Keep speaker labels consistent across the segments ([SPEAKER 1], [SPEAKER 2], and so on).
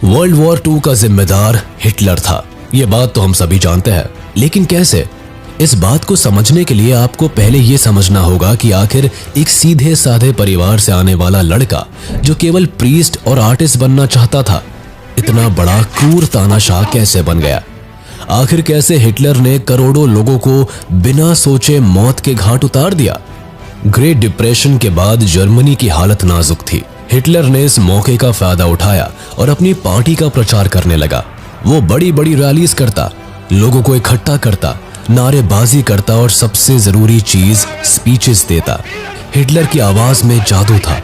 [SPEAKER 1] World war 2 का जिम्मेदार Hitler था, ये बात तो हम सभी जानते हैं। लेकिन कैसे? इस बात को समझने के लिए आपको पहले ये समझना होगा कि आखिर एक सीधे साधे परिवार से आने वाला लड़का जो केवल प्रीस्ट और आर्टिस्ट बनना चाहता था, इतना बड़ा क्रूर तानाशाह कैसे बन गया। आखिर कैसे हिटलर ने करोड़ों लोगों को बिना सोचे मौत के घाट उतार दिया। ग्रेट डिप्रेशन के बाद जर्मनी की हालत नाजुक थी। हिटलर ने इस मौके का फायदा उठाया और अपनी पार्टी का प्रचार करने लगा। वो बड़ी बड़ी रैलीज करता, लोगों को इकट्ठा करता, नारेबाजी करता और सबसे जरूरी चीज स्पीचेस देता। हिटलर की आवाज में जादू था।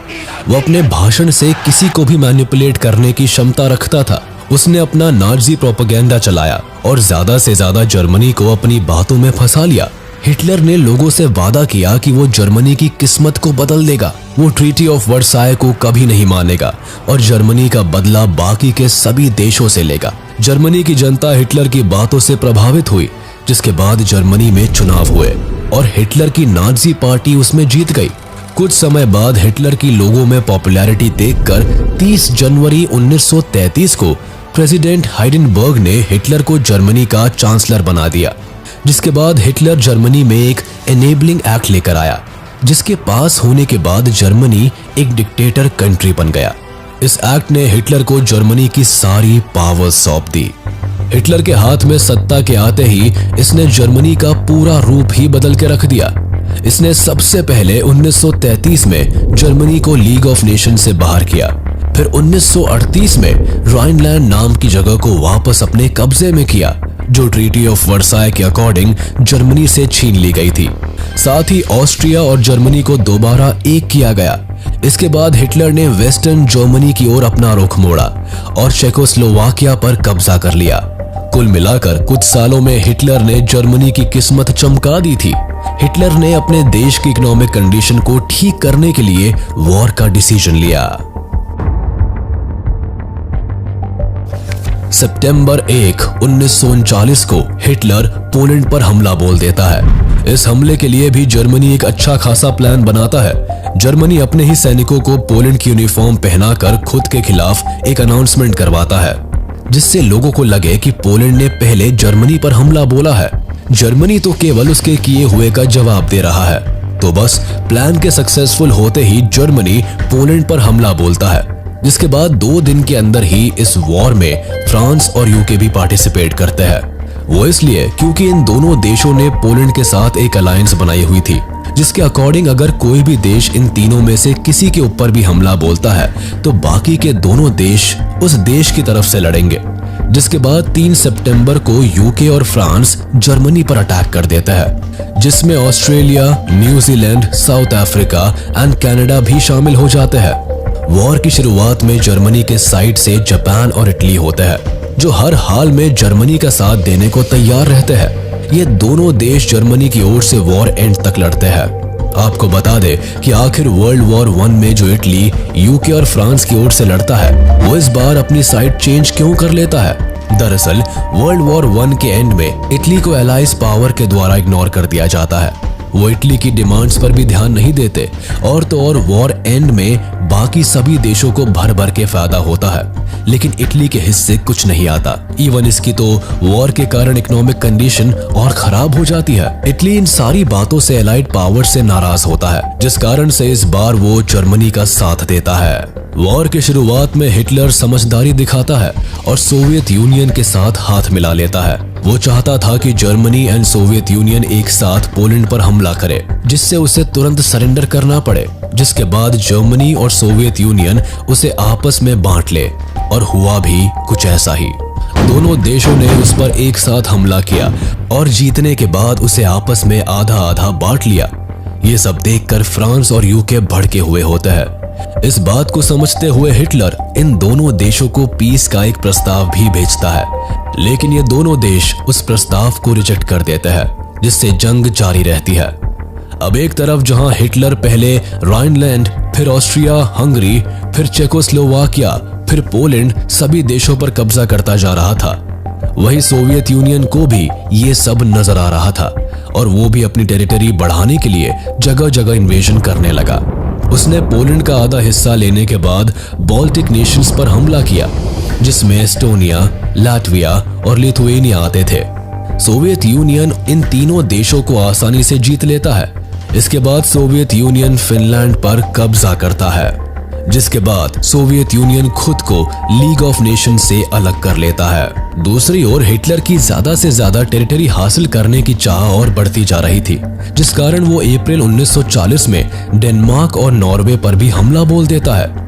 [SPEAKER 1] वो अपने भाषण से किसी को भी मैनिपुलेट करने की क्षमता रखता था। उसने अपना नाजी प्रोपेगेंडा चलाया और ज्यादा से ज्यादा जर्मनी को अपनी बातों में फंसा लिया। हिटलर ने लोगों से वादा किया कि वो जर्मनी की किस्मत को बदल देगा। वो ट्रीटी ऑफ वर्साय को कभी नहीं मानेगा और जर्मनी का बदला बाकी के सभी देशों से लेगा। जर्मनी की जनता हिटलर की बातों से प्रभावित हुई, जिसके बाद जर्मनी में चुनाव हुए और हिटलर की नाजी पार्टी उसमें जीत गई। कुछ समय बाद हिटलर की लोगों में पॉपुलैरिटी देखकर 30 जनवरी 1933 को प्रेसिडेंट हाइडेनबर्ग ने हिटलर को जर्मनी का चांसलर बना दिया, जिसके बाद हिटलर जर्मनी में एक एनेबलिंग एक्ट लेकर आया, जिसके पास होने के बाद जर्मनी एक डिक्टेटर कंट्री बन गया। इस एक्ट ने हिटलर को जर्मनी की सारी पावर सौंप दी। हिटलर के हाथ में सत्ता के आते ही इसने जर्मनी का पूरा रूप ही बदल के रख दिया। इसने सबसे पहले 1933 में जर्मनी को लीग ऑफ नेशन से बाहर किया। फिर 1938 में राइनलैंड नाम की जगह को वापस अपने कब्जे में किया, जो ट्रीटी ऑफ वर्साय के अकॉर्डिंग जर्मनी से छीन ली गई थी। साथ ही ऑस्ट्रिया और जर्मनी को दोबारा एक किया गया। इसके बाद हिटलर ने वेस्टर्न जर्मनी की ओर अपना रुख मोड़ा और चेकोस्लोवाकिया पर कब्जा कर लिया। कुल मिलाकर कुछ सालों में हिटलर ने जर्मनी की किस्मत चमका दी थी। हिटलर ने अपने देश की इकोनॉमिक कंडीशन को ठीक करने के लिए वॉर का डिसीजन लिया। सितंबर 1, 1939 को हिटलर पोलैंड पर हमला बोल देता है। इस हमले के लिए भी जर्मनी एक अच्छा खासा प्लान बनाता है। जर्मनी अपने ही सैनिकों को पोलैंड की यूनिफॉर्म पहनाकर खुद के खिलाफ एक अनाउंसमेंट करवाता है, जिससे लोगों को लगे कि पोलैंड ने पहले जर्मनी पर हमला बोला है। जर्मनी तो केवल उसके किए हुए का जवाब दे रहा है। तो बस प्लान के सक्सेसफुल होते ही जर्मनी पोलैंड पर हमला बोलता है, जिसके बाद 2 दिन के अंदर ही इस वॉर में फ्रांस और यूके भी पार्टिसिपेट करते हैं। वो इसलिए क्योंकि इन दोनों देशों ने पोलैंड के साथ एक अलायंस बनाई हुई थी, जिसके अकॉर्डिंग अगर कोई भी देश इन तीनों में से किसी के ऊपर भी हमला बोलता है तो बाकी के दोनों देश उस देश की तरफ से लड़ेंगे। जिसके बाद 3 सितंबर को यूके और फ्रांस जर्मनी पर अटैक कर देता है, जिसमें Australia, New Zealand, south Africa and Canada भी शामिल हो जाते हैं। वॉर की शुरुआत में जर्मनी के साइड से जापान और इटली होते हैं, जो हर हाल में जर्मनी का साथ देने को तैयार रहते हैं। ये दोनों देश जर्मनी की ओर से वॉर एंड तक लड़ते हैं। आपको बता दे कि आखिर वर्ल्ड वॉर 1 में जो इटली, यूके और फ्रांस की ओर से लड़ता है, वो इस बार अपनी साइड चेंज क्यों कर लेता है। दरअसल वर्ल्ड वॉर 1 के एंड में इटली को एलाइज पावर के द्वारा इग्नोर कर दिया जाता है। वो इटली की डिमांड्स पर भी ध्यान नहीं देते और तो और वॉर एंड में बाकी सभी देशों को भर भर के फायदा होता है, लेकिन इटली के हिस्से कुछ नहीं आता। इवन इसकी तो वॉर के कारण इकोनॉमिक कंडीशन और खराब हो जाती है। इटली इन सारी बातों से एलाइड पावर से नाराज होता है, जिस कारण से इस बार वो जर्मनी का साथ देता है। वॉर की शुरुआत में हिटलर समझदारी दिखाता है और सोवियत यूनियन के साथ हाथ मिला लेता है। वो चाहता था कि जर्मनी एंड सोवियत यूनियन एक साथ पोलैंड पर हमला करे, जिससे उसे तुरंत सरेंडर करना पड़े, जिसके बाद जर्मनी और सोवियत यूनियन उसे आपस में बांट ले। और हुआ भी कुछ ऐसा ही। दोनों देशों ने उस पर एक साथ हमला किया और जीतने के बाद उसे आपस में आधा आधा बांट लिया। ये सब देखकर फ्रांस और यूके भड़के हुए होते हैं। इस बात को समझते हुए हिटलर इन दोनों देशों को पीस का एक प्रस्ताव भी भेजता है, लेकिन ये दोनों देश उस प्रस्ताव को रिजेक्ट कर देते हैं, जिससे जंग जारी रहती है। अब एक तरफ जहां हिटलर पहले राइनलैंड, फिर ऑस्ट्रिया हंगरी, फिर चेकोस्लोवाकिया, फिर पोलैंड सभी देशों पर कब्जा करता जा रहा था, वहीं सोवियत यूनियन को भी ये सब नजर आ रहा था और वो भी अपनी टेरिटरी बढ़ाने के लिए जगह जगह इन्वेजन करने लगा। उसने पोलैंड का आधा हिस्सा लेने के बाद बाल्टिक नेशंस पर हमला किया। जिसमें एस्टोनिया, लाटविया और लिथुएनिया आते थे। सोवियत यूनियन इन तीनों देशों को आसानी से जीत लेता है। इसके बाद सोवियत यूनियन फिनलैंड पर कब्जा करता है, जिसके बाद सोवियत यूनियन खुद को लीग ऑफ नेशन से अलग कर लेता है। दूसरी ओर हिटलर की ज्यादा से ज्यादा टेरिटरी हासिल करने की चाह और बढ़ती जा रही थी, जिस कारण वो अप्रैल 1940 में डेनमार्क और नॉर्वे पर भी हमला बोल देता है।